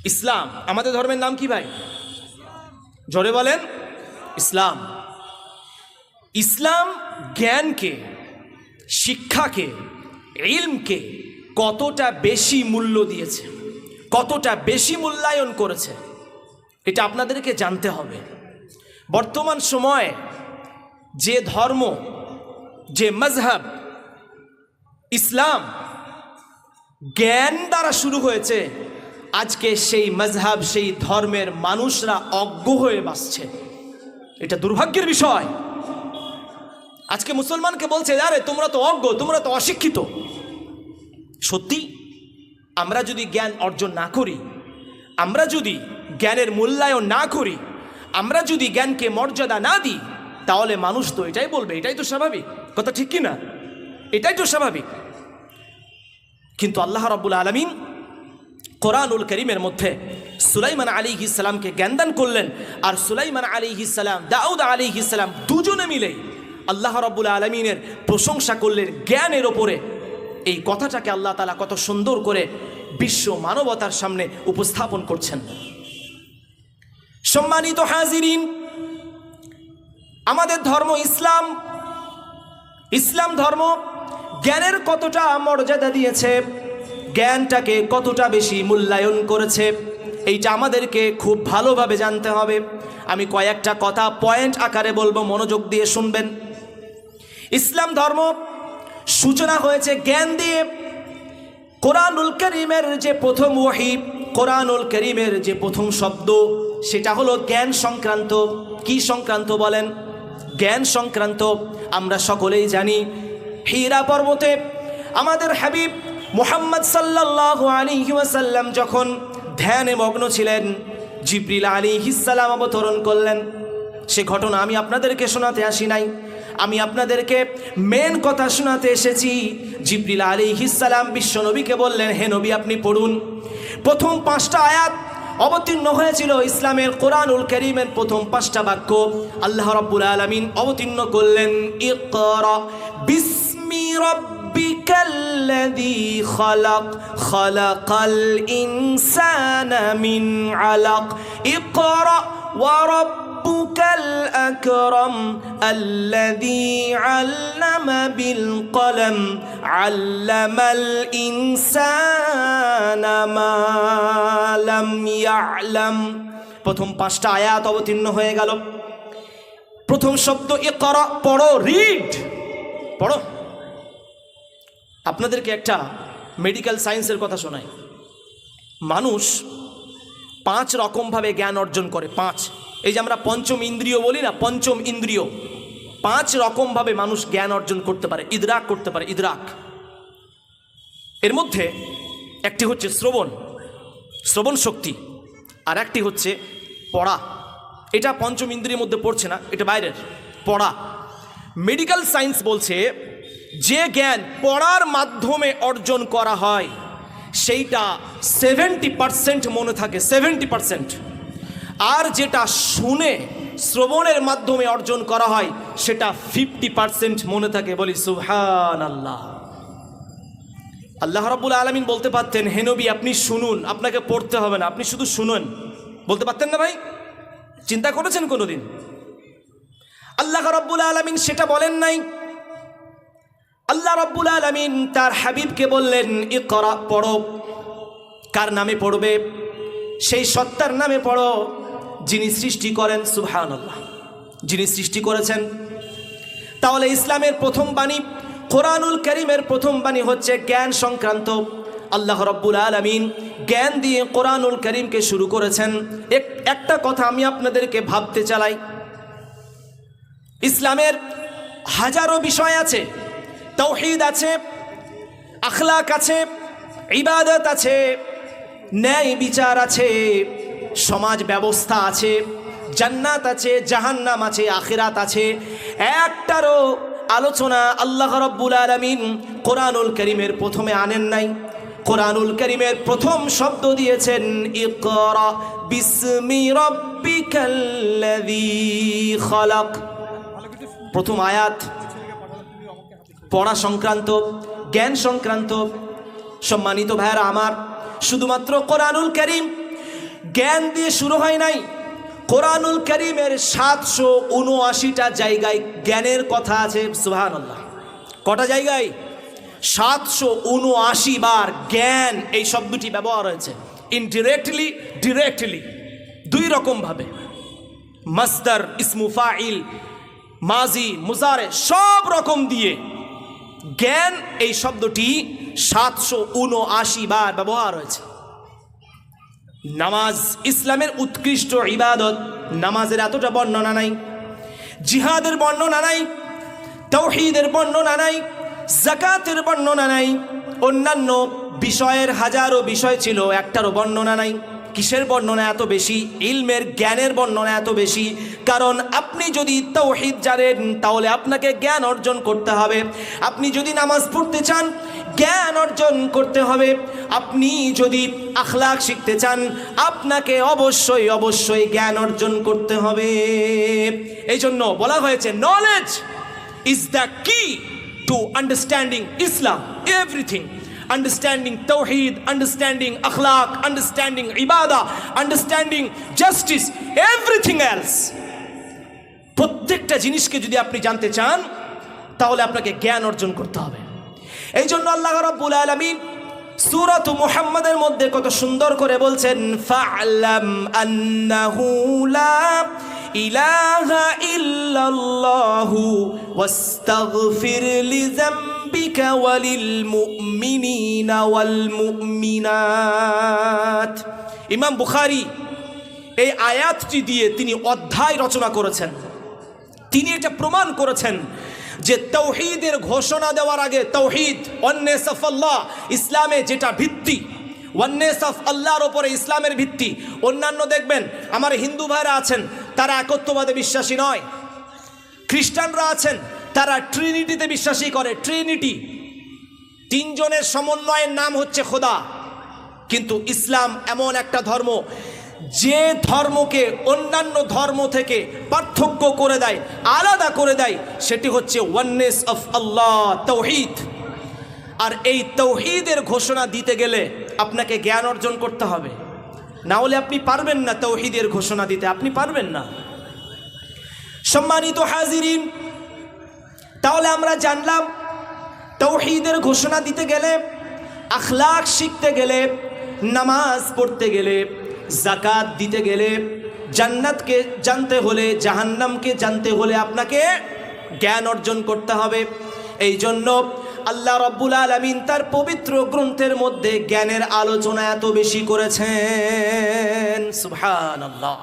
ইসলাম। আমাদের ধর্মের নাম কি ভাই? জোরে বলেন, ইসলাম। ইসলাম জ্ঞানকে, শিক্ষাকে, ইলমকে কতটা বেশি মূল্য দিয়েছে, কতটা বেশি মূল্যায়ন করেছে, এটা আপনাদেরকে জানতে হবে। বর্তমান সময়ে যে ধর্ম, যে মজহব ইসলাম জ্ঞান দ্বারা শুরু হয়েছে, আজকে সেই মজহব, সেই ধর্মের মানুষরা অজ্ঞ হয়ে বাঁচছে। এটা দুর্ভাগ্যের বিষয়। আজকে মুসলমানকে বলছে, আরে তোমরা তো অজ্ঞ, তোমরা তো অশিক্ষিত। সত্যি, আমরা যদি জ্ঞান অর্জন না করি, আমরা যদি জ্ঞানের মূল্যায়ন না করি, আমরা যদি জ্ঞানকে মর্যাদা না দিই, তাহলে মানুষ তো এটাই বলবে, এটাই তো স্বাভাবিক। কথা ঠিক কি না? এটাই তো স্বাভাবিক। কিন্তু আল্লাহ রাব্বুল আলামিন কোরআনুল কারীমের মধ্যে সুলাইমান আলাইহিস সালামকে জ্ঞানদান করলেন। আর সুলাইমান আলাইহিস সালাম, দাউদ আলাইহিস সালাম দুজনে মিলে আল্লাহ রাব্বুল আলামিনের প্রশংসা করলেন জ্ঞানের ওপরে। এই কথাটাকে আল্লাহ তাআলা কত সুন্দর করে বিশ্ব মানবতার সামনে উপস্থাপন করছেন। সম্মানিত হাজিরিন, আমাদের ধর্ম ইসলাম, ইসলাম ধর্ম জ্ঞানের কতটা মর্যাদা দিয়েছে, জ্ঞানটাকে কতটা বেশি মূল্যায়ন করেছে, এইটা আমাদেরকে খুব ভালোভাবে জানতে হবে। আমি কয়েকটা কথা পয়েন্ট আকারে বলবো, মনোযোগ দিয়ে শুনবেন। ইসলাম ধর্ম সূচনা হয়েছে জ্ঞান দিয়ে। কোরআনুল কারীমের যে প্রথম ওহী, কোরআনুল কারীমের যে প্রথম শব্দ, সেটা হলো জ্ঞান সংক্রান্ত। কি সংক্রান্ত বলেন? জ্ঞান সংক্রান্ত। আমরা সকলেই জানি, হীরা পর্বতে আমাদের হাবিব মুহাম্মদ সাল্লাল্লাহু আলাইহি ওয়াসাল্লাম যখন ধ্যানে মগ্ন ছিলেন, জিবরিল আলাইহিস সালাম অবতরণ করলেন। সে ঘটনা আমি আপনাদেরকে শোনাতে আসি নাই, আমি আপনাদেরকে মেন কথা শোনাতে এসেছি। জিবরিল আলাইহিস সালাম বিশ্বনবীকে বললেন, হে নবী আপনি পড়ুন। প্রথম 5টা আয়াত অবতীর্ণ হয়েছিল ইসলামের কোরআনুল কারীমের প্রথম 5টা বাক্য আল্লাহ রাব্বুল আলামিন অবতীর্ণ করলেন। ইকরা বিসমি রাব্বিকাল্লাযী খালাক, খালাকাল ইনসানা মিন আলাক, ইকরা ওয়া রাব্বুকাল আকরাম আল্লাযী আল্লামা বিল কলম, আল্লামাল ইনসানা মা লাম ইয়ালাম। প্রথম 5টা আয়াত অবতীর্ণ হয়ে গেল। প্রথম শব্দ ইকরা, পড়ো, রিড, পড়ো। আপনাদেরকে একটা মেডিকেল সায়েন্সের কথা শোনাই। মানুষ 5 রকমভাবে জ্ঞান অর্জন করে। 5, এই যে আমরা পঞ্চম ইন্দ্রিয় বলি না, পঞ্চম ইন্দ্রিয়, 5 রকমভাবে মানুষ জ্ঞান অর্জন করতে পারে, ইদরাক করতে পারে, ইদরাক। এর মধ্যে একটি হচ্ছে শ্রবণ, শ্রবণ শক্তি, আর একটি হচ্ছে পড়া। এটা পঞ্চম ইন্দ্রিয়ের মধ্যে পড়ছে না, এটা বাইরের, পড়া। মেডিকেল সায়েন্স বলছে যে জ্ঞান পড়ার মাধ্যমে অর্জন করা হয় সেইটা 70% মনে থাকে, 70%। আর যেটা শুনে শ্রবণের মাধ্যমে অর্জন করা হয় সেটা 50% মনে থাকে। বলি সুবহানাল্লাহ। আল্লাহ রাব্বুল আলামিন বলতে পারতেন, হে নবী আপনি শুনুন, আপনাকে পড়তে হবে না, আপনি শুধু শুনুন, বলতে পারতেন না ভাই? চিন্তা করেছেন কোনোদিন? আল্লাহ রাব্বুল আলামিন সেটা বলেন নাই। আল্লাহ রাব্বুল আলামিন তার হাবিবকে বললেন, ইকরা, পড়ো। কার নামে পড়বে? সেই সত্তার নামে পড়ো যিনি সৃষ্টি করেন। সুবহানাল্লাহ, যিনি সৃষ্টি করেছেন। তাহলে ইসলামের প্রথম বাণী, কোরআনুল কারীমের প্রথম বাণী হচ্ছে জ্ঞান সংক্রান্ত। আল্লাহ রাব্বুল আলামিন জ্ঞান দিয়ে কোরআনুল কারীমকে শুরু করেছেন। একটা কথা আমি আপনাদেরকে ভাবতে চালাই, ইসলামের হাজারো বিষয় আছে, তাওহীদ আছে, আখলাক আছে, ইবাদত আছে, ন্যায় বিচার আছে, সমাজ ব্যবস্থা আছে, জান্নাত আছে, জাহান্নাম আছে, আখিরাত আছে। একটারও আলোচনা আল্লাহ রাব্বুল আলামিন কোরআনুল কারীমের প্রথমে আনেন নাই। কোরআনুল কারীমের প্রথম শব্দ দিয়েছেন ইকরা বিসমি রাব্বিকাল্লাযী খালাক। প্রথম আয়াত পড়া সংক্রান্ত, জ্ঞান সংক্রান্ত। সম্মানিত ভাইরা আমার, শুধুমাত্র কোরআনুল কারীম জ্ঞান দিয়ে শুরু হয় নাই। কোরআনুল কারীমের 779টা জায়গায় জ্ঞানের কথা আছে। সুবহানাল্লাহ। কটা জায়গায়? 779 বার জ্ঞান এই শব্দটি ব্যবহার হয়েছে, ইনডিরেক্টলি, ডিরেক্টলি, দুই রকম ভাবে। মাসদার, ইসমু ফাইল, মাজি, মুজারে, সব রকম দিয়ে জ্ঞান এই শব্দটি 779 বার ব্যবহার হয়েছে। নামাজ ইসলামের উৎকৃষ্ট ইবাদত, নামাজের এতটা বর্ণনা নাই। জিহাদের বর্ণনা নাই, তাওহীদের বর্ণনা নাই, যাকাতের বর্ণনা নাই, অন্যান্য বিষয়ের হাজারো বিষয় ছিল, একটারও বর্ণনা নাই। কিসের বর্ণনা এত বেশি? ইলমের, জ্ঞানের বর্ণনা এত বেশি। কারণ আপনি যদি তাওহীদ জানেন তাহলে আপনাকে জ্ঞান অর্জন করতে হবে। আপনি যদি নামাজ পড়তে চান জ্ঞান অর্জন করতে হবে। আপনি যদি আখলাক শিখতে চান আপনাকে অবশ্যই অবশ্যই জ্ঞান অর্জন করতে হবে। এই জন্য বলা হয়েছে নলেজ ইজ দ্য কি টু আন্ডারস্ট্যান্ডিং ইসলাম, everything. Understanding Tawheed, understanding Akhlaq, understanding Ibadah, understanding justice, everything else. প্রত্যেকটা জিনিসকে যদি আপনি জানতে চান তাহলে আপনাকে জ্ঞান অর্জন করতে হবে। এই জন্য আল্লাহ রাব্বুল আলামিন সূরাত মুহাম্মাদের মধ্যে কত সুন্দর করে বলছেন, ফা'লাম আন্নাহু লা ইলাহা ইল্লাল্লাহু ওয়াস্তাগফির লিযামবিকা ওয়ালিল মুমিনিনা ওয়াল মুমিনাত। ইমাম বুখারী এই আয়াতটি দিয়ে তিনি অধ্যায় রচনা করেছেন। তিনি এটা প্রমাণ করেছেন যে তাওহীদের ঘোষণা দেওয়ার আগে, তাওহীদ, ওয়াননেস অফ আল্লাহ, ইসলামে যেটা ভিত্তি, ওয়াননেস অফ আল্লাহর ওপরে ইসলামের ভিত্তি। অন্যান্য দেখবেন আমার হিন্দু ভাইরা আছেন তারা একত্ববাদে বিশ্বাসী নয়, খ্রিস্টানরা আছেন তারা ট্রিনিটিতে বিশ্বাসী করে, ট্রিনিটি, তিনজনের সমন্বয়ের নাম হচ্ছে খোদা। কিন্তু ইসলাম এমন একটা ধর্ম যে ধর্মকে অন্যান্য ধর্ম থেকে পার্থক্য করে দেয়, আলাদা করে দেয়, সেটি হচ্ছে ওয়াননেস অফ আল্লাহ, তাওহীদ। আর এই তাওহীদের ঘোষণা দিতে গেলে আপনাকে জ্ঞান অর্জন করতে হবে, না হলে আপনি পারবেন না তাওহীদের ঘোষণা দিতে, আপনি পারবেন না। সম্মানিত হাজিরিন, তাহলে আমরা জানলাম তাওহীদের ঘোষণা দিতে গেলে, আখলাক শিখতে গেলে, নামাজ পড়তে গেলে, যাকাত দিতে গেলে, জান্নাতকে জানতে হলে, জাহান্নামকে জানতে হলে আপনাকে জ্ঞান অর্জন করতে হবে। এই জন্য আল্লাহ রাব্বুল আলামিন তার পবিত্র গ্রন্থের মধ্যে জ্ঞানের আলোচনা এত বেশি করেছেন। সুবহানাল্লাহ।